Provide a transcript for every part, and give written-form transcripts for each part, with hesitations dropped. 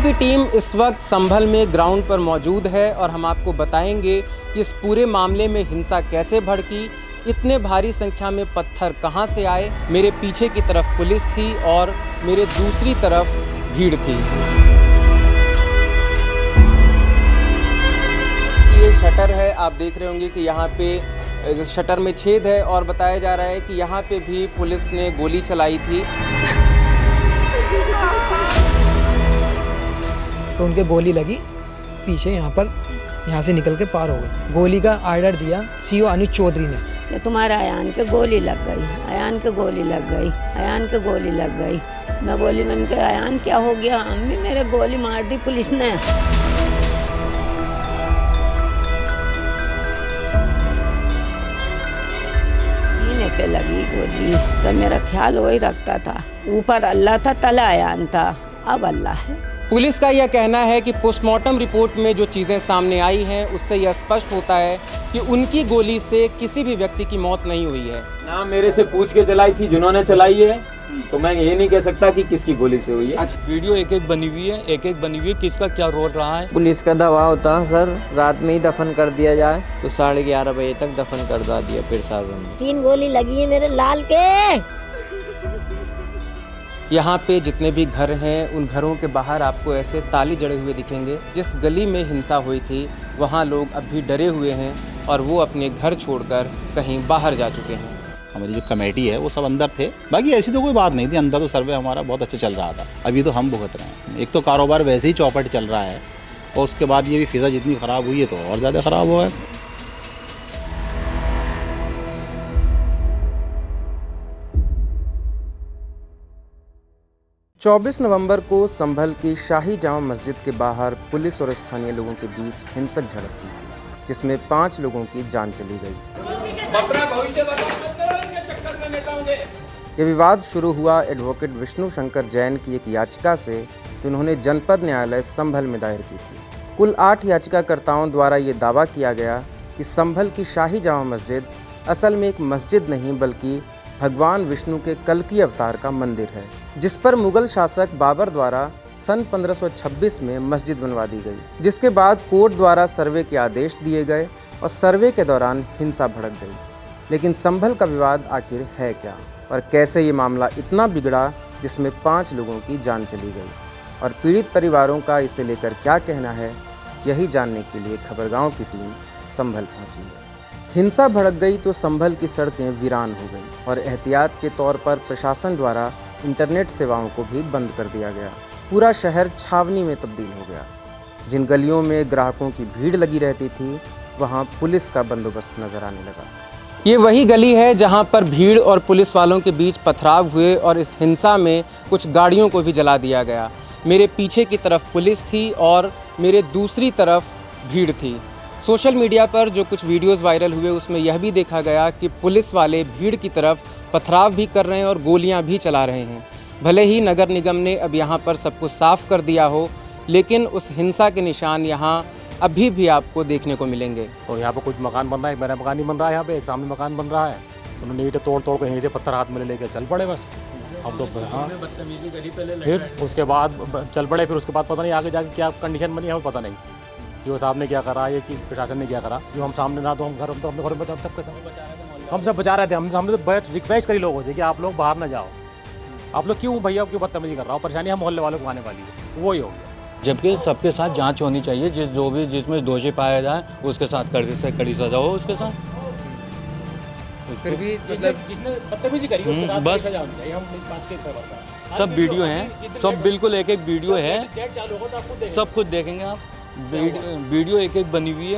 की टीम इस वक्त संभल में ग्राउंड पर मौजूद है और हम आपको बताएंगे कि इस पूरे मामले में हिंसा कैसे भड़की, इतने भारी संख्या में पत्थर कहां से आए। मेरे पीछे की तरफ पुलिस थी और मेरे दूसरी तरफ भीड़ थी। ये शटर है, आप देख रहे होंगे कि यहाँ पे शटर में छेद है और बताया जा रहा है कि यहाँ पे भी पुलिस ने गोली चलाई थी। तो उनके गोली लगी पीछे, यहाँ से निकल के पार हो गई। गोली का आर्डर दिया सीओ अनुज चौधरी ने कि तुम्हारा अयान के गोली लग गई, अयान के गोली लग गई, अयान के गोली लग गई। मैं बोली, मैंने कहा अयान क्या हो गया? अम्मी मेरे गोली मार दी पुलिस ने। सीने पे लगी गोली, तो मेरा ख्याल वही रखता था, ऊपर अल्लाह था, तले अयान था, अब अल्लाह है। पुलिस का यह कहना है कि पोस्टमार्टम रिपोर्ट में जो चीज़ें सामने आई हैं उससे यह स्पष्ट होता है कि उनकी गोली से किसी भी व्यक्ति की मौत नहीं हुई है। ना मेरे से पूछ के चलाई थी जिन्होंने चलाई है, तो मैं ये नहीं कह सकता कि किसकी गोली से हुई है। अच्छा, वीडियो एक एक बनी हुई है, किसका क्या रोल रहा है। पुलिस का दबाव था सर, रात में ही दफन कर दिया जाए, तो 11:30 बजे तक दफन कर दिया प्रशासन ने। 3 गोली लगी है मेरे लाल के। यहाँ पे जितने भी घर हैं उन घरों के बाहर आपको ऐसे ताले जड़े हुए दिखेंगे। जिस गली में हिंसा हुई थी वहाँ लोग अब भी डरे हुए हैं और वो अपने घर छोड़कर कहीं बाहर जा चुके हैं। हमारी जो कमेटी है वो सब अंदर थे, बाकी ऐसी तो कोई बात नहीं थी। अंदर तो सर्वे हमारा बहुत अच्छा चल रहा था। अभी तो हम भुगत रहे हैं। एक तो कारोबार वैसे ही चौपट चल रहा है और उसके बाद ये भी फिजा जितनी ख़राब हुई है तो और ज़्यादा ख़राब हुआ है। चौबीस नवंबर को संभल की शाही जामा मस्जिद के बाहर पुलिस और स्थानीय लोगों के बीच हिंसक झड़प हुई थी, जिसमें 5 लोगों की जान चली गई। ये विवाद शुरू हुआ एडवोकेट विष्णु शंकर जैन की एक याचिका से, जिन्होंने जनपद न्यायालय संभल में दायर की थी। कुल 8 याचिकाकर्ताओं द्वारा ये दावा किया गया कि संभल की शाही जामा मस्जिद असल में एक मस्जिद नहीं बल्कि भगवान विष्णु के कल्कि अवतार का मंदिर है, जिस पर मुगल शासक बाबर द्वारा सन 1526 में मस्जिद बनवा दी गई, जिसके बाद कोर्ट द्वारा सर्वे के आदेश दिए गए और सर्वे के दौरान हिंसा भड़क गई। लेकिन संभल का विवाद आखिर है क्या और कैसे ये मामला इतना बिगड़ा जिसमें 5 लोगों की जान चली गई और पीड़ित परिवारों का इसे लेकर क्या कहना है, यही जानने के लिए खबरगांव की टीम संभल पहुंची है। हिंसा भड़क गई तो संभल की सड़कें वीरान हो गई और एहतियात के तौर पर प्रशासन द्वारा इंटरनेट सेवाओं को भी बंद कर दिया गया। पूरा शहर छावनी में तब्दील हो गया। जिन गलियों में ग्राहकों की भीड़ लगी रहती थी वहां पुलिस का बंदोबस्त नजर आने लगा। ये वही गली है जहां पर भीड़ और पुलिस वालों के बीच पथराव हुए और इस हिंसा में कुछ गाड़ियों को भी जला दिया गया। मेरे पीछे की तरफ पुलिस थी और मेरे दूसरी तरफ भीड़ थी। सोशल मीडिया पर जो कुछ वीडियोस वायरल हुए उसमें यह भी देखा गया कि पुलिस वाले भीड़ की तरफ पथराव भी कर रहे हैं और गोलियां भी चला रहे हैं। भले ही नगर निगम ने अब यहां पर सब कुछ साफ कर दिया हो, लेकिन उस हिंसा के निशान यहां अभी भी आपको देखने को मिलेंगे। तो यहाँ पर कुछ मकान बन रहा है, मेरा मकान नहीं बन रहा है, यहाँ पे एक सामने मकान बन रहा है। उन्होंने ईंटें तोड़ के यहीं से पत्थर हाथ में लेके चल पड़े बस। अब तो हाँ, फिर उसके बाद चल पड़े, फिर उसके बाद पता नहीं आगे जाके क्या कंडीशन बनी, हमें पता नहीं। सीओ साहब ने क्या करा, ये कि प्रशासन ने क्या करा, जो हम सामने ना तो हम अपने घरों में, तो हम सब बचा रहे थे। हमने तो रिक्वेस्ट करी लोगों से कि आप लोग बाहर ना जाओ। आप लोग क्यों भैया क्यों बदतमीजी कर रहा हो? परेशानी हम मोहल्ले वालों को आने वाली है, वही हो गया। जबकि सबके साथ जांच होनी चाहिए, जिसमें दोषी पाया जाए उसके साथ कड़ी सजा हो उसके साथ। फिर भी जिसने बदतमीजी करी उसके साथ बस सजा होनी चाहिए। हम इस बात के खबर सब वीडियो हैं, सब बिल्कुल एक वीडियो है, सब खुद देखेंगे आप। वीडियो एक एक बनी हुई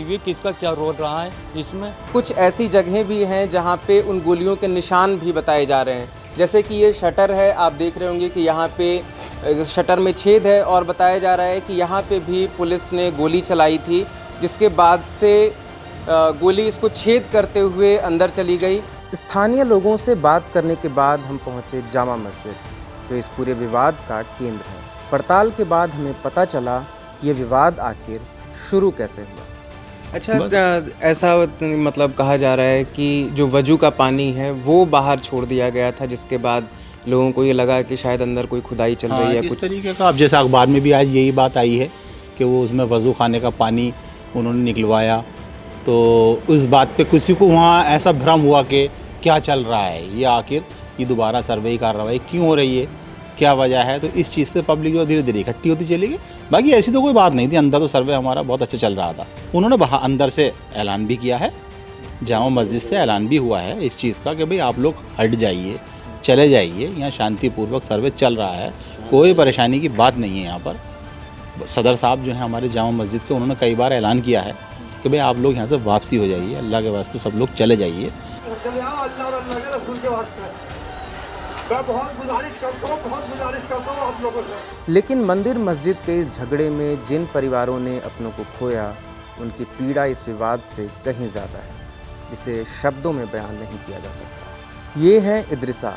है, किसका क्या रोल रहा है इसमें। कुछ ऐसी जगहें भी हैं जहां पे उन गोलियों के निशान भी बताए जा रहे हैं। जैसे कि ये शटर है, आप देख रहे होंगे कि यहाँ पे शटर में छेद है और बताया जा रहा है कि यहाँ पे भी पुलिस ने गोली चलाई थी, जिसके बाद से गोली इसको छेद करते हुए अंदर चली गई। स्थानीय लोगों से बात करने के बाद हम पहुँचे जामा मस्जिद, जो इस पूरे विवाद का केंद्र है। पड़ताल के बाद हमें पता चला ये विवाद आखिर शुरू कैसे हुआ। अच्छा, ऐसा मतलब कहा जा रहा है कि जो वजू का पानी है वो बाहर छोड़ दिया गया था, जिसके बाद लोगों को ये लगा कि शायद अंदर कोई खुदाई चल रही है इस कुछ। तरीके का। अब जैसे अखबार में भी आज यही बात आई है कि वो उसमें वज़ू खाने का पानी उन्होंने निकलवाया, तो उस बात पे किसी को वहाँ ऐसा भ्रम हुआ कि क्या चल रहा है, ये आखिर ये दोबारा सर्वे कार्रवाई क्यों हो रही है, क्या वजह है। तो इस चीज़ से पब्लिक जो धीरे धीरे इकट्ठी होती चली गई। बाकी ऐसी तो कोई बात नहीं थी, अंदर तो सर्वे हमारा बहुत अच्छा चल रहा था। उन्होंने बाहर अंदर से ऐलान भी किया है, जामा मस्जिद से ऐलान भी हुआ है इस चीज़ का कि भाई आप लोग हट जाइए, चले जाइए, यहाँ शांतिपूर्वक सर्वे चल रहा है, कोई परेशानी की बात नहीं है यहाँ पर। सदर साहब जो हैं हमारे जामा मस्जिद के, उन्होंने कई बार ऐलान किया है कि भाई आप लोग यहाँ से वापसी हो जाइए, अल्लाह के वास्ते सब लोग चले जाइए। लेकिन मंदिर मस्जिद के इस झगड़े में जिन परिवारों ने अपनों को खोया, उनकी पीड़ा इस विवाद से कहीं ज़्यादा है, जिसे शब्दों में बयान नहीं किया जा सकता। ये है इद्रिसा।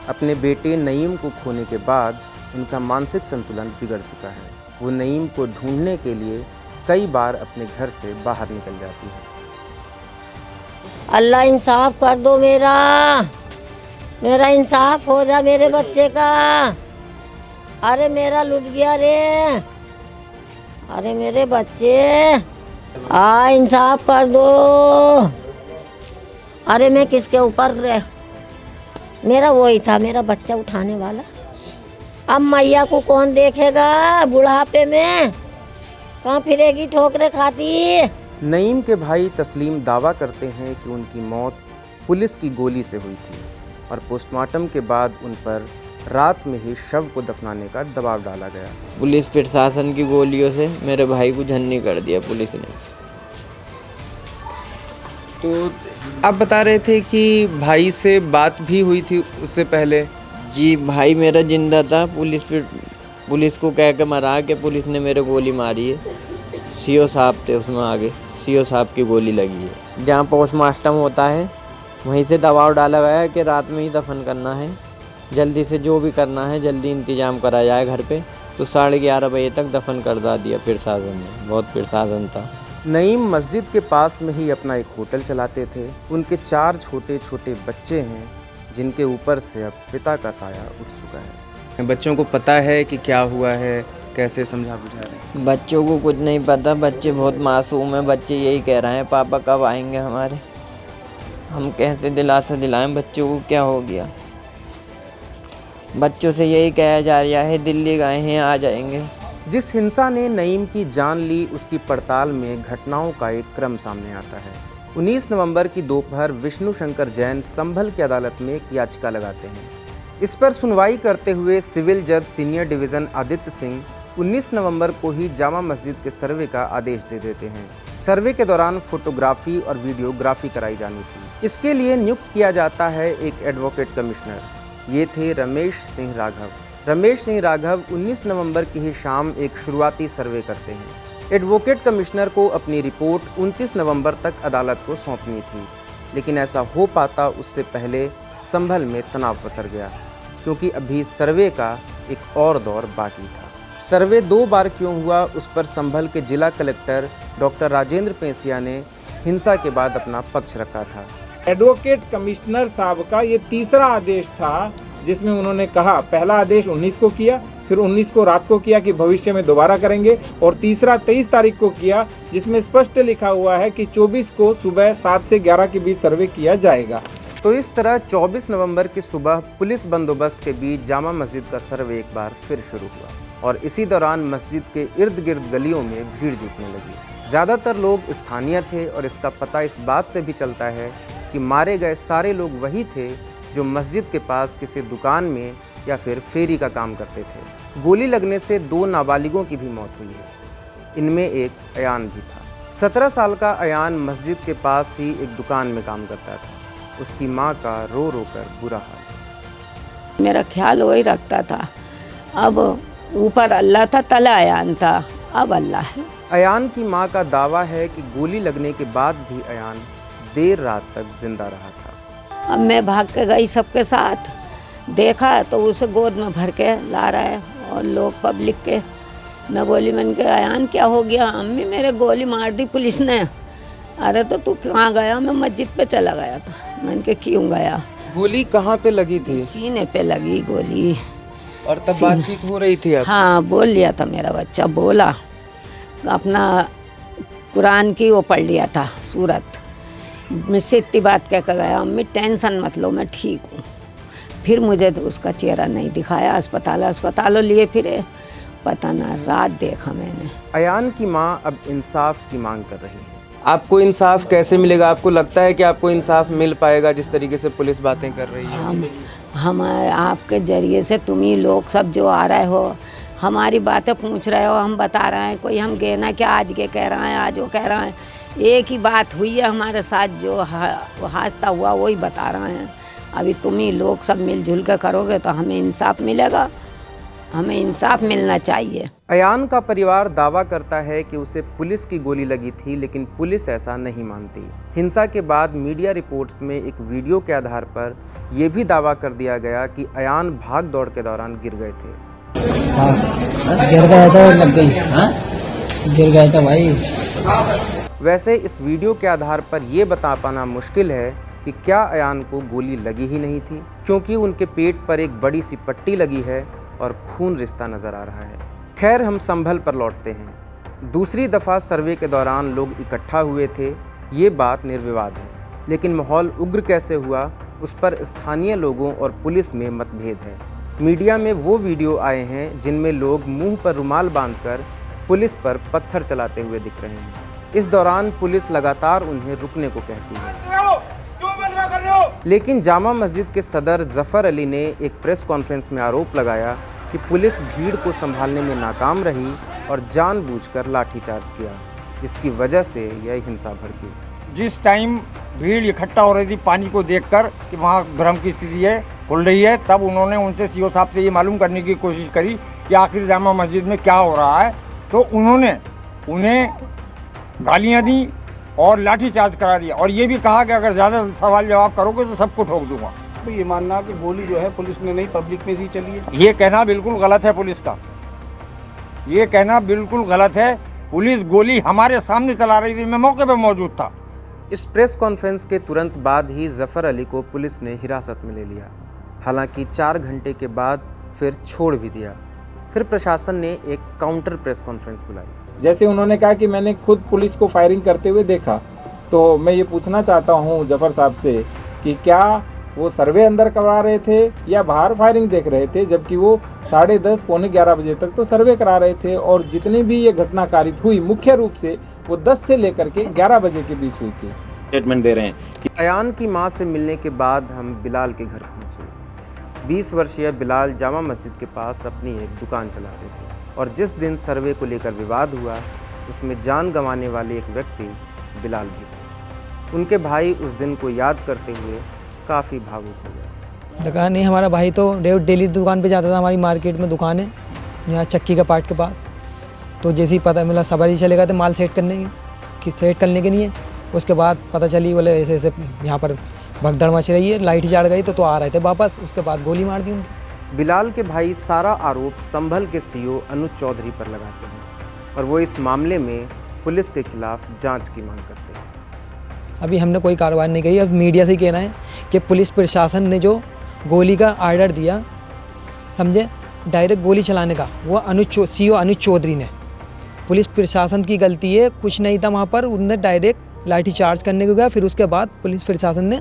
अपने बेटे नईम को खोने के बाद इनका मानसिक संतुलन बिगड़ चुका है। वो नईम को ढूंढने के लिए कई बार अपने घर से बाहर निकल जाती है। अल्लाह इंसाफ कर दो, मेरा इंसाफ हो जा मेरे बच्चे का। अरे मेरा लुट गया रे, अरे मेरे बच्चे, इंसाफ कर दो। अरे मैं किसके ऊपर रे, मेरा वही था, मेरा बच्चा उठाने वाला। अब मैया को कौन देखेगा बुढ़ापे में, कहाँ फिरेगी ठोकरे खाती। नईम के भाई तस्लीम दावा करते हैं कि उनकी मौत पुलिस की गोली से हुई थी और पोस्टमार्टम के बाद उन पर रात में ही शव को दफनाने का दबाव डाला गया। पुलिस प्रशासन की गोलियों से मेरे भाई को झन्नी कर दिया पुलिस ने। तो आप बता रहे थे कि भाई से बात भी हुई थी उससे पहले? जी, भाई मेरा जिंदा था, पुलिस को कह के मरा के पुलिस ने मेरे गोली मारी है। सीओ साहब थे उसमें, आगे सीओ साहब की गोली लगी है। जहाँ पोस्टमार्टम होता है वहीं से दबाव डाला गया है कि रात में ही दफन करना है, जल्दी से जो भी करना है जल्दी इंतजाम करा जाए घर पे। तो 11:30 बजे तक दफन करवा दिया प्रशासन ने, बहुत प्रशासन था। नईम मस्जिद के पास में ही अपना एक होटल चलाते थे। उनके 4 छोटे छोटे बच्चे हैं जिनके ऊपर से अब पिता का साया उठ चुका है। बच्चों को पता है कि क्या हुआ है, कैसे समझा बुझा रहे हैं? बच्चों को कुछ नहीं पता, बच्चे बहुत मासूम हैं। बच्चे यही कह रहे हैं पापा कब आएंगे हमारे। हम कैसे दिलासा दिलाएं बच्चों को क्या हो गया। बच्चों से यही कहा जा रहा है दिल्ली गए हैं, आ जाएंगे। जिस हिंसा ने नईम की जान ली, उसकी पड़ताल में घटनाओं का एक क्रम सामने आता है। 19 नवंबर की दोपहर विष्णु शंकर जैन संभल की अदालत में एक याचिका लगाते हैं। इस पर सुनवाई करते हुए सिविल जज सीनियर डिवीज़न आदित्य सिंह 19 नवंबर को ही जामा मस्जिद के सर्वे का आदेश दे देते हैं। सर्वे के दौरान फोटोग्राफी और वीडियोग्राफी कराई जानी थी। इसके लिए नियुक्त किया जाता है एक एडवोकेट कमिश्नर। ये थे रमेश सिंह राघव। रमेश सिंह राघव 19 नवंबर की ही शाम एक शुरुआती सर्वे करते हैं। एडवोकेट कमिश्नर को अपनी रिपोर्ट 29 नवंबर तक अदालत को सौंपनी थी, लेकिन ऐसा हो पाता उससे पहले संभल में तनाव पसर गया, क्योंकि अभी सर्वे का एक और दौर बाकी था। सर्वे 2 बार क्यों हुआ, उस पर संभल के जिला कलेक्टर डॉक्टर राजेंद्र पेसिया ने हिंसा के बाद अपना पक्ष रखा था। एडवोकेट कमिश्नर साहब का ये तीसरा आदेश था, जिसमें उन्होंने कहा, पहला आदेश 19 को किया, फिर 19 को रात को किया कि भविष्य में दोबारा करेंगे, और तीसरा 23 तारीख को किया, जिसमें स्पष्ट लिखा हुआ है कि 24 को सुबह 7 से 11 के बीच सर्वे किया जाएगा। तो इस तरह 24 नवंबर की सुबह पुलिस बंदोबस्त के बीच जामा मस्जिद का सर्वे एक बार फिर शुरू हुआ, और इसी दौरान मस्जिद के इर्द गिर्द गलियों में भीड़ जुटने लगी। ज़्यादातर लोग स्थानीय थे, और इसका पता इस बात से भी चलता है कि मारे गए सारे लोग वही थे जो मस्जिद के पास किसी दुकान में या फिर फेरी का काम करते थे। गोली लगने से 2 नाबालिगों की भी मौत हुई है। इनमें एक अयान भी था। 17 साल का अयान मस्जिद के पास ही एक दुकान में काम करता था। उसकी माँ का रो रो कर बुरा हाल। मेरा ख्याल वही रखता था। अब ऊपर अल्लाह था, तले अयान था, अब अल्लाह है। अयान की माँ का दावा है कि गोली लगने के बाद भी अयान देर रात तक जिंदा रहा था। अब मैं भाग के गई सबके साथ, देखा तो उसे गोद में भर के ला रहा है, और लोग पब्लिक के। मैं बोली, मैंने कहा अयान क्या हो गया? अम्मी मेरे गोली मार दी पुलिस ने। अरे तो तू कहाँ गया? मैं मस्जिद पे चला गया था। मैंने कहा क्यों गया? गोली कहाँ पे लगी थी सीने पे लगी गोली। और तब बातचीत हो रही थी आप? हाँ, बोल लिया था मेरा बच्चा, बोला अपना कुरान की वो पढ़ लिया था सूरत। मुझसे इतनी बात कह कर गया, अम्मी टेंशन मत लो, मैं ठीक हूँ। फिर मुझे तो उसका चेहरा नहीं दिखाया, अस्पतालों लिए फिरे, पता ना रात देखा मैंने। अयान की मां अब इंसाफ की मांग कर रही है। आपको इंसाफ कैसे मिलेगा? आपको लगता है कि आपको इंसाफ मिल पाएगा जिस तरीके से पुलिस बातें कर रही है? हम आपके जरिए से तुम ही लोग सब जो आ रहे हो, हमारी बातें पूछ रहे हो, हम बता रहे हैं। कोई हम कहना क्या आज के कह रहा है, आज वो कह रहा है। एक ही बात हुई है हमारे साथ, जो हादसा हुआ वही बता रहे हैं। अभी तुम ही लोग सब मिलजुल कर करोगे तो हमें इंसाफ मिलेगा, हमें इंसाफ मिलना चाहिए। अयान का परिवार दावा करता है कि उसे पुलिस की गोली लगी थी, लेकिन पुलिस ऐसा नहीं मानती। हिंसा के बाद मीडिया रिपोर्ट्स में एक वीडियो के आधार पर यह भी दावा कर दिया गया कि अयान भाग दौड़ के दौरान गिर गए थे। गिर गया था, लग गई। गिर गया था भाई। वैसे इस वीडियो के आधार पर यह बता पाना मुश्किल है कि क्या अयान को गोली लगी ही नहीं थी, क्योंकि उनके पेट पर एक बड़ी सी पट्टी लगी है और खून रिश्ता नजर आ रहा है। खैर, हम संभल पर लौटते हैं। दूसरी दफ़ा सर्वे के दौरान लोग इकट्ठा हुए थे, ये बात निर्विवाद है, लेकिन माहौल उग्र कैसे हुआ उस पर स्थानीय लोगों और पुलिस में मतभेद है। मीडिया में वो वीडियो आए हैं जिनमें लोग मुंह पर रुमाल बांधकर पुलिस पर पत्थर चलाते हुए दिख रहे हैं। इस दौरान पुलिस लगातार उन्हें रुकने को कहती है, लेकिन जामा मस्जिद के सदर जफर अली ने एक प्रेस कॉन्फ्रेंस में आरोप लगाया कि पुलिस भीड़ को संभालने में नाकाम रही और जानबूझकर लाठीचार्ज किया, जिसकी वजह से यह हिंसा भड़की। जिस टाइम भीड़ इकट्ठा हो रही थी पानी को देखकर कि वहाँ भ्रम की स्थिति है, खुल रही है, तब उन्होंने उनसे सीओ साहब से ये मालूम करने की कोशिश करी कि आखिर जामा मस्जिद में क्या हो रहा है। तो उन्होंने उन्हें गालियाँ दी और लाठीचार्ज करा दिया और ये भी कहा कि अगर ज़्यादा सवाल जवाब करोगे तो सबको ठोक दूंगा। तो ये मानना कि गोली जो है पुलिस ने नहीं पब्लिक में ही चली है, ये कहना बिल्कुल गलत है पुलिस का, ये कहना बिल्कुल गलत है। पुलिस गोली हमारे सामने चला रही थी, मैं मौके पर मौजूद था। इस प्रेस कॉन्फ्रेंस के तुरंत बाद ही जफर अली को पुलिस ने हिरासत में ले लिया। हालांकि 4 घंटे के बाद फिर छोड़ भी दिया। फिर प्रशासन ने एक काउंटर प्रेस कॉन्फ्रेंस बुलाई। जैसे उन्होंने कहा कि मैंने खुद पुलिस को फायरिंग करते हुए देखा, तो मैं ये पूछना चाहता हूँ जफर साहब से कि क्या वो सर्वे अंदर करवा रहे थे या बाहर फायरिंग देख रहे थे, जबकि वो 10:30 पौने 11 बजे तक तो सर्वे करा रहे थे और जितनी भी ये घटना कारित हुई मुख्य रूप से वो 10 से लेकर के 11 बजे के बीच हुई थी। स्टेटमेंट दे रहे हैं कि अयान की मां से मिलने के बाद हम बिलाल के घर पहुंचे। 20 वर्षीय बिलाल जामा मस्जिद के पास अपनी एक दुकान चलाते थे और जिस दिन सर्वे को लेकर विवाद हुआ उसमें जान गंवाने वाले एक व्यक्ति बिलाल भी थे। उनके भाई उस दिन को याद करते हुए काफ़ी भावुक हो गए। दुकान नहीं, हमारा भाई तो डेली दुकान पे जाता था। हमारी मार्केट में दुकान है यहाँ चक्की का पार्ट के पास। तो जैसे ही पता मिला सवारी चले गए थे माल सेट करने के लिए। उसके बाद पता चली बोले ऐसे ऐसे यहाँ पर भगदड़ मच रही है, लाइट चढ़ गई तो आ रहे थे वापस। उसके बाद गोली मार दी उनकी। बिलाल के भाई सारा आरोप संभल के सीओ अनुज चौधरी पर लगाते हैं और वो इस मामले में पुलिस के खिलाफ जांच की मांग करते हैं। अभी हमने कोई कार्रवाई नहीं करी। अब मीडिया से कहना है कि पुलिस प्रशासन ने जो गोली का आर्डर दिया, समझे, डायरेक्ट गोली चलाने का, वो सीओ अनुज चौधरी ने, पुलिस प्रशासन की गलती है। कुछ नहीं था वहाँ पर, उन्होंने डायरेक्ट लाठी चार्ज करने को गया, फिर उसके बाद पुलिस प्रशासन ने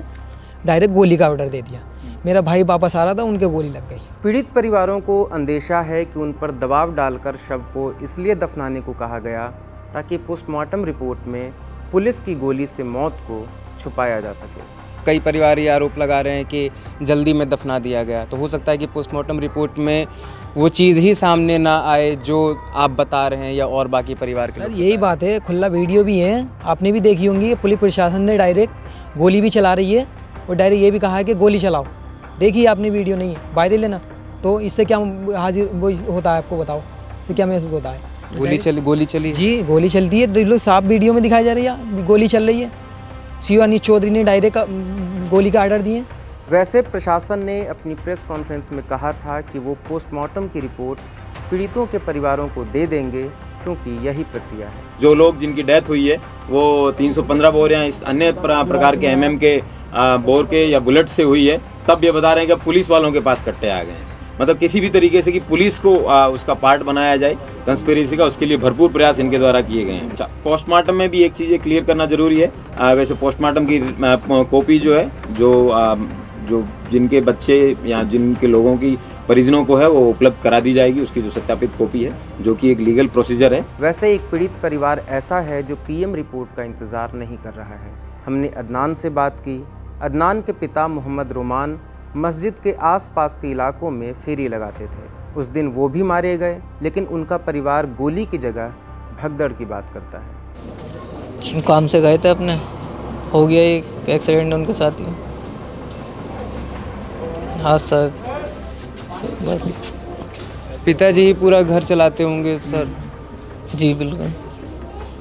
डायरेक्ट गोली का ऑर्डर दे दिया। मेरा भाई वापस आ रहा था, उनके गोली लग गई। पीड़ित परिवारों को अंदेशा है कि उन पर दबाव डालकर शव को इसलिए दफनाने को कहा गया ताकि पोस्टमार्टम रिपोर्ट में पुलिस की गोली से मौत को छुपाया जा सके। कई परिवार ये आरोप लगा रहे हैं कि जल्दी में दफना दिया गया, तो हो सकता है कि पोस्टमार्टम रिपोर्ट में वो चीज़ ही सामने ना आए जो आप बता रहे हैं या और बाकी परिवार के सर यही बात है। खुला वीडियो भी है, आपने भी देखी होंगी। पुलिस प्रशासन ने डायरेक्ट गोली भी चला रही है और डायरेक्ट ये भी कहा है कि गोली चलाओ। देखिए आपने वीडियो नहीं है, वायरल है ना, तो इससे क्या हाजिर वो होता है, आपको बताओ इससे क्या महसूस होता है? गोली चली जी, गोली चलती है। लोग साफ वीडियो में दिखाई जा रही है, गोली चल रही है। सीओ अनुज चौधरी ने डायरेक्ट गोली का आर्डर दिए। वैसे प्रशासन ने अपनी प्रेस कॉन्फ्रेंस में कहा था कि वो पोस्टमार्टम की रिपोर्ट पीड़ितों के परिवारों को दे देंगे, क्योंकि यही प्रक्रिया है। जो लोग जिनकी डेथ हुई है वो 315 बोर या इस अन्य प्रकार के MM के बोर के या बुलेट से हुई है, तब ये बता रहे हैं कि पुलिस वालों के पास कट्टे आ गए हैं। मतलब किसी भी तरीके से कि पुलिस को उसका पार्ट बनाया जाए कंस्पिरेसी का, उसके लिए भरपूर प्रयास इनके द्वारा किए गए हैं। अच्छा, पोस्टमार्टम में भी एक चीज़ क्लियर करना जरूरी है। वैसे पोस्टमार्टम की कॉपी जो है, जो जिनके बच्चे या जिनके लोगों की परिजनों को है, वो उपलब्ध करा दी जाएगी, उसकी जो सत्यापित कॉपी है, जो कि एक लीगल प्रोसीजर है। वैसे एक पीड़ित परिवार ऐसा है जो पीएम रिपोर्ट का इंतज़ार नहीं कर रहा है। हमने अदनान से बात की। अदनान के पिता मोहम्मद रोमान मस्जिद के आसपास के इलाकों में फेरी लगाते थे। उस दिन वो भी मारे गए, लेकिन उनका परिवार गोली की जगह भगदड़ की बात करता है। काम से गए थे अपने, हो गया एक एक्सीडेंट उनके साथ ही। हाँ सर, बस। पिताजी ही पूरा घर चलाते होंगे सर? जी बिल्कुल,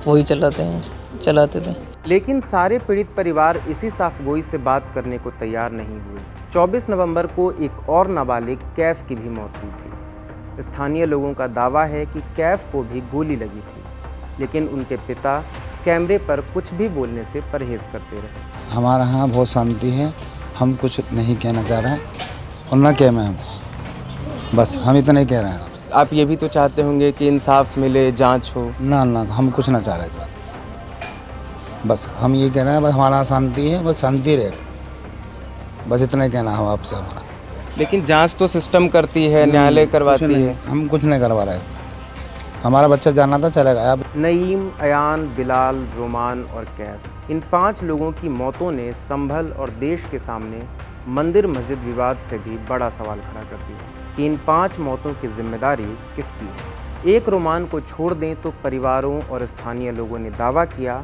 वही चलाते थे। लेकिन सारे पीड़ित परिवार इसी साफगोई से बात करने को तैयार नहीं हुए। 24 नवंबर को एक और नाबालिग कैफ की भी मौत हुई थी। स्थानीय लोगों का दावा है कि कैफ को भी गोली लगी थी, लेकिन उनके पिता कैमरे पर कुछ भी बोलने से परहेज करते रहे। हमारे यहाँ बहुत शांति है, हम कुछ नहीं कहना चाह रहे हैं और न कह मैं, बस हम इतना ही कह रहे हैं। आप ये भी तो चाहते होंगे कि इंसाफ मिले, जांच हो? ना हम कुछ ना चाह रहे इस बात, बस हम ये कह रहे हैं, बस हमारा शांति है, बस शांति रहे, बस इतना ही कहना है आपसे हमारा। लेकिन जांच तो सिस्टम करती है, न्यायालय करवाती है। हम कुछ नहीं करवा रहे, हमारा बच्चा जाना था, चला गया। नईम, अयान, बिलाल, रोमान और कैफ, इन 5 लोगों की मौतों ने संभल और देश के सामने मंदिर मस्जिद विवाद से भी बड़ा सवाल खड़ा कर दिया कि इन 5 मौतों की जिम्मेदारी किसकी है। एक रोमान को छोड़ दें तो परिवारों और स्थानीय लोगों ने दावा किया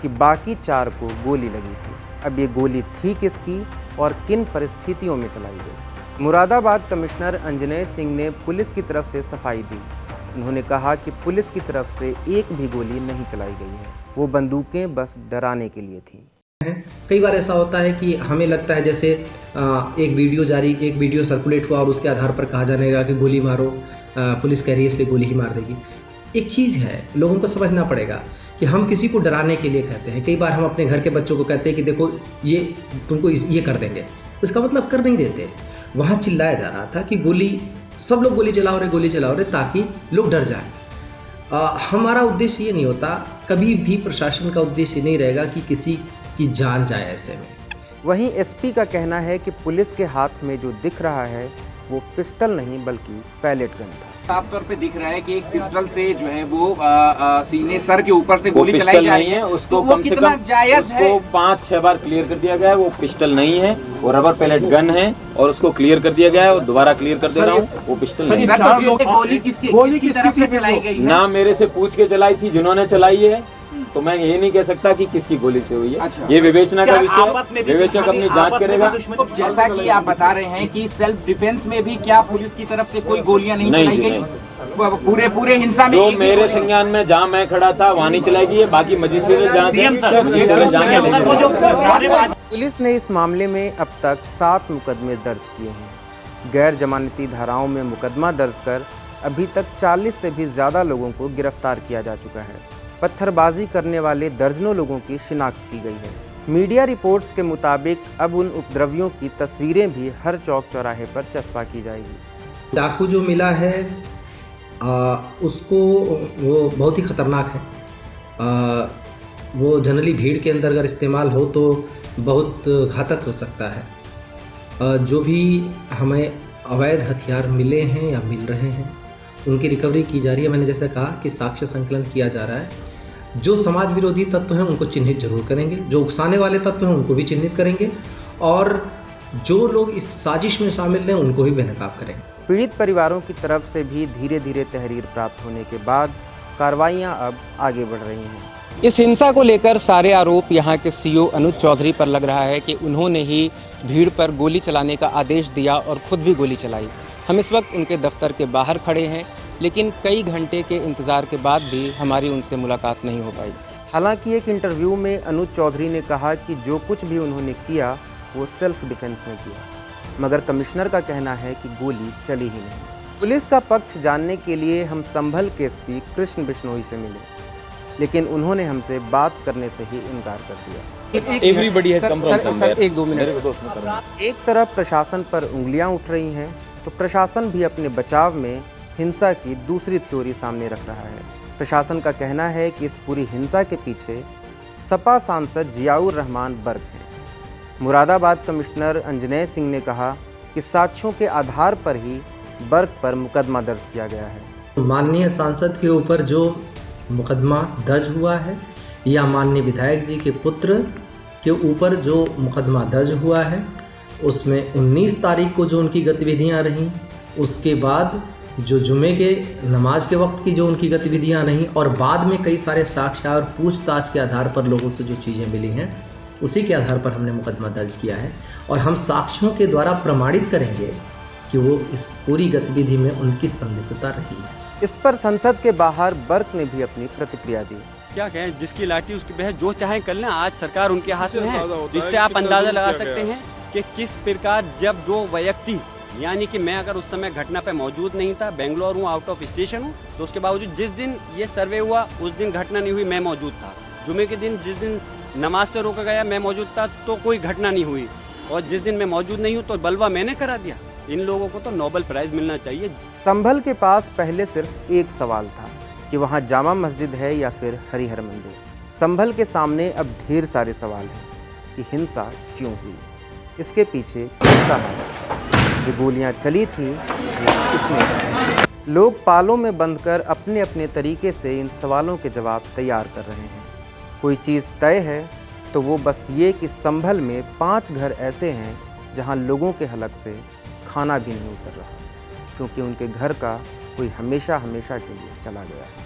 कि बाकी 4 को गोली लगी थी। अब ये गोली थी किसकी और किन परिस्थितियों में चलाई गई? मुरादाबाद कमिश्नर अंजनेय सिंह ने पुलिस की तरफ से सफाई दी। उन्होंने कहा कि पुलिस की तरफ से एक भी गोली नहीं चलाई गई है, वो बंदूकें बस डराने के लिए थी। कई बार ऐसा होता है कि हमें लगता है जैसे एक वीडियो सर्कुलेट हुआ और उसके आधार पर कहा जाने लगा कि गोली मारो, पुलिस कह रही है इसलिए गोली ही मार देगी। एक चीज़ है, लोगों को समझना पड़ेगा कि हम किसी को डराने के लिए कहते हैं। कई बार हम अपने घर के बच्चों को कहते हैं कि देखो ये तुमको ये कर देंगे, इसका मतलब कर नहीं देते। वहाँ चिल्लाया जा रहा था कि सब लोग गोली चलाओ रहे ताकि लोग डर जाए। हमारा उद्देश्य ये नहीं होता, कभी भी प्रशासन का उद्देश्य नहीं रहेगा कि किसी की जान जाए ऐसे में। वहीं एसपी का कहना है कि पुलिस के हाथ में जो दिख रहा है वो पिस्टल नहीं बल्कि पैलेट गन था। साफ तौर पे दिख रहा है कि एक पिस्टल से जो है वो सीने सर के ऊपर से गोली चलाई जा रही है। उसको कम से कम उसको 5-6 बार क्लियर कर दिया गया है। वो पिस्टल नहीं है, वो रबर पैलेट गन है और उसको क्लियर कर दिया गया है और दोबारा क्लियर कर दे रहा हूँ, वो पिस्टल नहीं है। गोली किसकी तरफ से चलाई गई? ना मेरे से पूछ के चलाई थी जिन्होंने चलाई है, तो मैं ये नहीं कह सकता कि किसकी गोली से हुई है। अच्छा। ये विवेचना का विषय है, विवेचक अपनी जांच करेगा। जैसा कि आप बता रहे हैं कि सेल्फ डिफेंस में भी क्या पुलिस की तरफ से कोई गोलियां नहीं चलाई गई? पूरे हिंसा में जो मेरे संज्ञान में जहां मैं खड़ा था वहां नहीं चलाई गई है, बाकी मजिस्ट्रेट जांच। पुलिस ने इस मामले में अब तक 7 मुकदमे दर्ज किए हैं। गैर जमानती धाराओं में मुकदमा दर्ज कर अभी तक 40 से भी ज्यादा लोगों को गिरफ्तार किया जा चुका है। पत्थरबाजी करने वाले दर्जनों लोगों की शिनाख्त की गई है। मीडिया रिपोर्ट्स के मुताबिक अब उन उपद्रवियों की तस्वीरें भी हर चौक चौराहे पर चस्पा की जाएगी। चाकू जो मिला है उसको वो बहुत ही ख़तरनाक है। वो जनरली भीड़ के अंदर अगर इस्तेमाल हो तो बहुत घातक हो सकता है। जो भी हमें अवैध हथियार मिले हैं या मिल रहे हैं उनकी रिकवरी की जा रही है। मैंने जैसा कहा कि साक्ष्य संकलन किया जा रहा है। जो समाज विरोधी तत्व हैं उनको चिन्हित जरूर करेंगे, जो उकसाने वाले तत्व हैं उनको भी चिन्हित करेंगे और जो लोग इस साजिश में शामिल हैं उनको भी बेनकाब करेंगे। पीड़ित परिवारों की तरफ से भी धीरे धीरे तहरीर प्राप्त होने के बाद कार्रवाइयां अब आगे बढ़ रही हैं। इस हिंसा को लेकर सारे आरोप यहां के सीओ अनुज चौधरी पर लग रहा है कि उन्होंने ही भीड़ पर गोली चलाने का आदेश दिया और खुद भी गोली चलाई। हम इस वक्त उनके दफ्तर के बाहर खड़े हैं, लेकिन कई घंटे के इंतज़ार के बाद भी हमारी उनसे मुलाकात नहीं हो पाई। हालांकि एक इंटरव्यू में अनुज चौधरी ने कहा कि जो कुछ भी उन्होंने किया वो सेल्फ डिफेंस में किया, मगर कमिश्नर का कहना है कि गोली चली ही नहीं। पुलिस का पक्ष जानने के लिए हम संभल के एसपी कृष्ण बिश्नोई से मिले, लेकिन उन्होंने हमसे बात करने से ही इनकार कर दिया। Everybody has come from somewhere. एक 2 मिनट। एक तरफ प्रशासन पर उंगलियां उठ रही हैं तो प्रशासन भी अपने बचाव में हिंसा की दूसरी थ्योरी सामने रख रहा है। प्रशासन का कहना है कि इस पूरी हिंसा के पीछे सपा सांसद जियाउर रहमान बर्क हैं। मुरादाबाद कमिश्नर अंजनेय सिंह ने कहा कि साक्ष्यों के आधार पर ही बर्क पर मुकदमा दर्ज किया गया है। माननीय सांसद के ऊपर जो मुकदमा दर्ज हुआ है या माननीय विधायक जी के पुत्र के ऊपर जो मुकदमा दर्ज हुआ है उसमें 19 तारीख को जो उनकी गतिविधियां रहीं, उसके बाद जो जुमे के नमाज के वक्त की जो उनकी गतिविधियां रहीं और बाद में कई सारे साक्ष्य और पूछताछ के आधार पर लोगों से जो चीज़ें मिली हैं उसी के आधार पर हमने मुकदमा दर्ज किया है और हम साक्ष्यों के द्वारा प्रमाणित करेंगे कि वो इस पूरी गतिविधि में उनकी संलिप्तता रही है। इस पर संसद के बाहर बर्क ने भी अपनी प्रतिक्रिया दी। क्या कहें, जिसकी लाठी उसकी बहस, जो चाहे कर लें, आज सरकार उनके हाथ में है। जिससे आप अंदाजा लगा सकते हैं कि किस प्रकार जब जो व्यक्ति, यानी कि मैं अगर उस समय घटना पे मौजूद नहीं था, बेंगलोर हूँ, आउट ऑफ स्टेशन हूँ, तो उसके बावजूद जिस दिन ये सर्वे हुआ उस दिन घटना नहीं हुई, मैं मौजूद था। जुमे के दिन जिस दिन नमाज से रोका गया मैं मौजूद था तो कोई घटना नहीं हुई, और जिस दिन मैं मौजूद नहीं हूँ तो बलवा मैंने करा दिया। इन लोगों को तो नोबेल प्राइज मिलना चाहिए। संभल के पास पहले सिर्फ एक सवाल था कि वहाँ जामा मस्जिद है या फिर हरिहर मंदिर। संभल के सामने अब ढेर सारे सवाल हैं कि हिंसा क्यों हुई, इसके पीछे किसका हाथ है, जो गोलियां चली थी वो किसने चलाई। लोग पालों में बंधकर अपने अपने तरीके से इन सवालों के जवाब तैयार कर रहे हैं। कोई चीज़ तय है तो वो बस ये कि संभल में 5 घर ऐसे हैं जहां लोगों के हलक से खाना भी नहीं उतर रहा, क्योंकि उनके घर का कोई हमेशा हमेशा के लिए चला गया है।